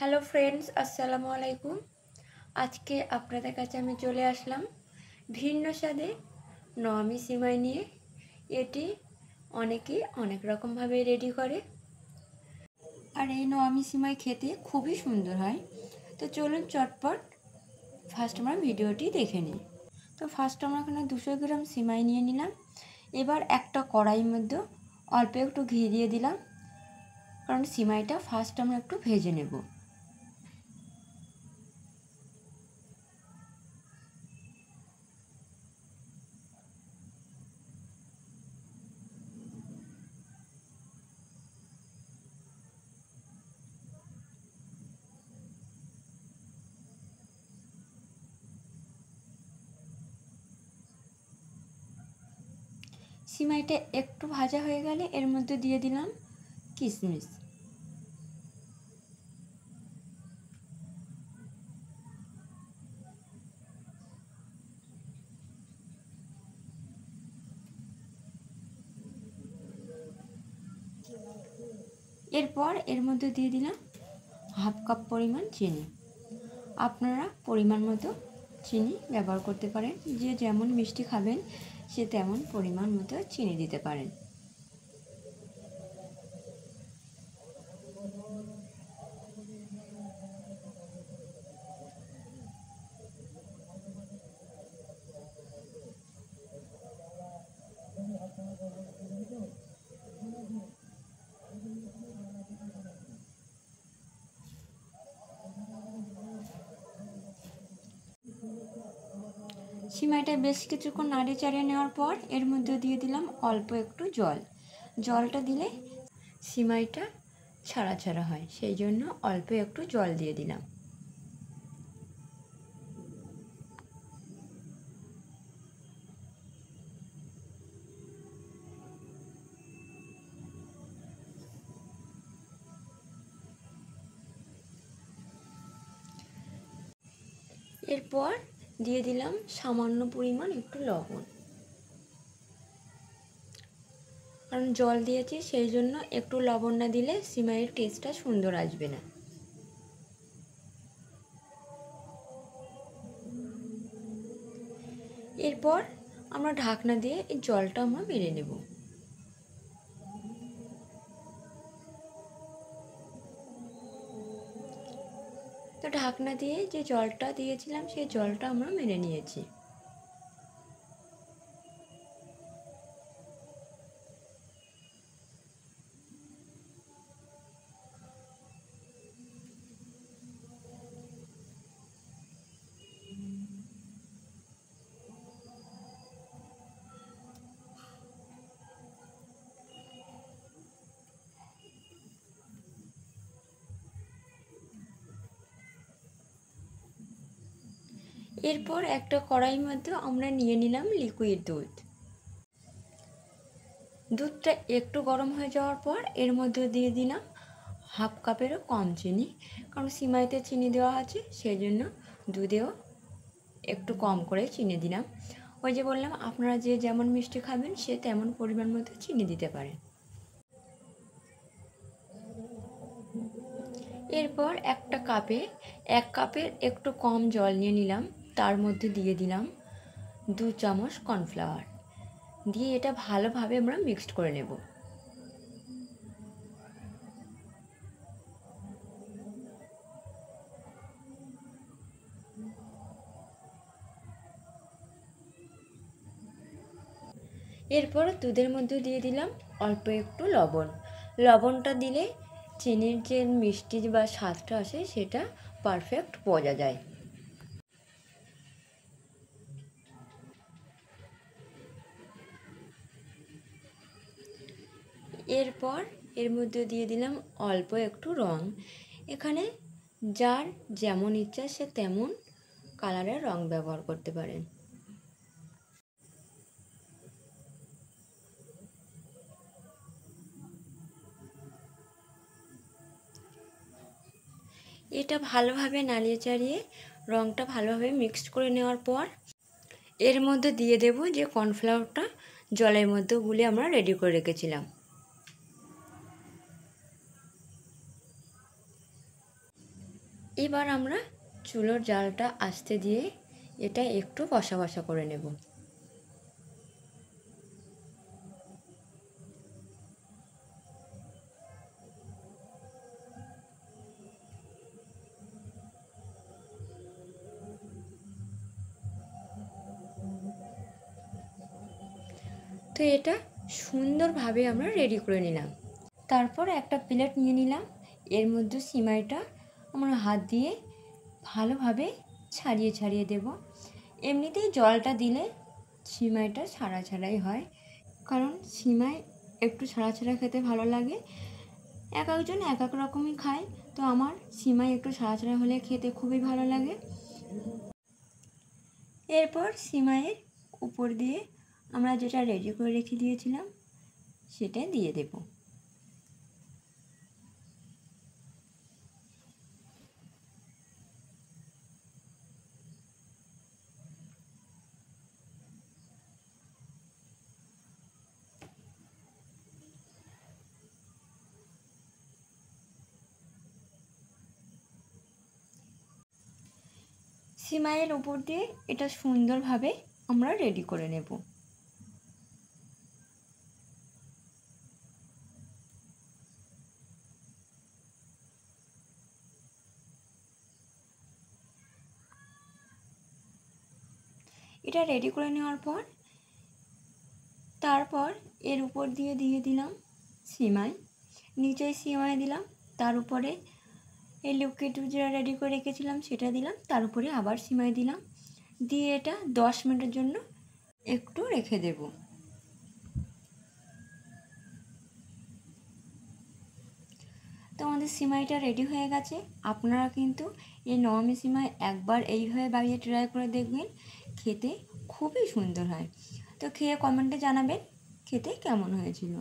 Hello friends, আসসালামু আলাইকুম। আজকে আপনাদের কাছে আমি চলে আসলাম ভিন্ন স্বাদে নওয়ামি সিমাই নিয়ে। এটি অনেকেই অনেক রকমভাবে রেডি করে, আর এই নওয়ামি সিমাই খেতে খুবই সুন্দর হয়। তো চলুন চটপট ফার্স্ট আমরা ভিডিওটি দেখে নিই। তো ফার্স্ট আমরা এখানে 200 গ্রাম সিমাই নিয়ে নিলাম। এবার একটা কড়াইয়ের মধ্যে অল্প একটু ঘি দিয়ে দিলাম, কারণ সিমাইটা ফার্স্ট আমরা একটু ভেজে নেব। সিমাইটা একটু ভাজা হয়ে গেলে এর মধ্যে দিয়ে দিলাম কিশমিশ। এরপর এর মধ্যে দিয়ে দিলাম হাফ কাপ পরিমাণ চিনি। আপনারা পরিমাণ মতো চিনি ব্যবহার করতে পারেন, যে যেমন মিষ্টি খাবেন সে তেমন পরিমাণ মতো চিনি দিতে পারেন। সিমাইটা বেশ কিছুক্ষণ নাড়িয়ে চাড়িয়ে নেওয়ার পর এর মধ্যে দিয়ে দিলাম অল্প একটু জল। জলটা দিলে সিমাইটা ছাড়া ছাড়া হয়, সেই জন্য অল্প একটু জল দিয়ে দিলাম। এরপর দিয়ে দিলাম সামান্য পরিমাণ একটু লবণ, কারণ জল দিয়েছি সেই জন্য একটু লবণ না দিলে সিমাইয়ের টেস্টটা সুন্দর আসবে না। এরপর আমরা ঢাকনা দিয়ে এই জলটা আমরা মেরে নেব। তো ঢাকনা দিয়ে যে জলটা দিয়েছিলাম সেই জলটা আমরা মেরে নিয়েছি। এরপর একটা কড়াইয়ের মধ্যে আমরা নিয়ে নিলাম লিকুইড দুধ। দুধটা একটু গরম হয়ে যাওয়ার পর এর মধ্যে দিয়ে দিলাম হাফ কাপেরও কম চিনি, কারণ সিমাইতে চিনি দেওয়া আছে সেই জন্য দুধেও একটু কম করে চিনি দিলাম। ওই যে বললাম, আপনারা যে যেমন মিষ্টি খাবেন সে তেমন পরিমাণ মতো চিনি দিতে পারেন। এরপর একটা কাপে 1 কাপের একটু কম জল নিয়ে নিলাম, তার মধ্যে দিয়ে দিলাম 2 চামচ কর্নফ্লাওয়ার দিয়ে এটা ভালোভাবে আমরা মিক্সড করে নেব। এরপর দুধের মধ্যে দিয়ে দিলাম অল্প একটু লবণ। লবণটা দিলে চিনির যে মিষ্টি বা স্বাদটা আসে সেটা পারফেক্ট বোঝা যায়। এরপর এর মধ্যে দিয়ে দিলাম অল্প একটু রং। এখানে যার যেমন ইচ্ছা সে তেমন কালারের রং ব্যবহার করতে পারেন। এটা ভালোভাবে নাড়িয়ে চাড়িয়ে রংটা ভালোভাবে মিক্সড করে নেওয়ার পর এর মধ্যে দিয়ে দেব যে কর্নফ্লাওয়ারটা জলের মধ্যে গুলে আমরা রেডি করে রেখেছিলাম। এবার আমরা চুলোর জালটা আস্তে দিয়ে এটা একটু কষা কষা করে নেব। তো এটা সুন্দরভাবে আমরা রেডি করে নিলাম। তারপর একটা প্লেট নিয়ে নিলাম, এর মধ্যে সিমাইটা আমরা হাত দিয়ে ভালোভাবে ছাড়িয়ে ছাড়িয়ে দেব। এমনিতেই জলটা দিলে সিমাইটা ছাড়া ছাড়াই হয়, কারণ সিমাই একটু ছাড়া ছাড়া খেতে ভালো লাগে। এক একজন এক এক রকমই খায়, তো আমার সিমাই একটু ছাড়া ছাড়া হলে খেতে খুবই ভালো লাগে। এরপর সিমাইয়ের উপর দিয়ে আমরা যেটা রেডি করে রেখে দিয়েছিলাম সেটা দিয়ে দেব। সিমাইয়ের উপর দিয়ে এটা সুন্দরভাবে আমরা রেডি করে নেব। এটা রেডি করে নেওয়ার পর তারপর এর উপর দিয়ে দিয়ে দিলাম সিমাই, নিচে সিমাই দিলাম, তার উপরে এই লিকুইড যেটা রেডি করে রেখেছিলাম সেটা দিলাম, তার উপরে আবার সিমাই দিলাম, দিয়ে এটা 10 মিনিটের জন্য একটু রেখে দেব। তো আমাদের সিমাইটা রেডি হয়ে গেছে। আপনারা কিন্তু এই নরমি সিমাই একবার এইভাবে বাড়িয়ে ট্রাই করে দেখবেন, খেতে খুবই সুন্দর হয়। তো খেয়ে কমেন্টে জানাবেন খেতে কেমন হয়েছিল।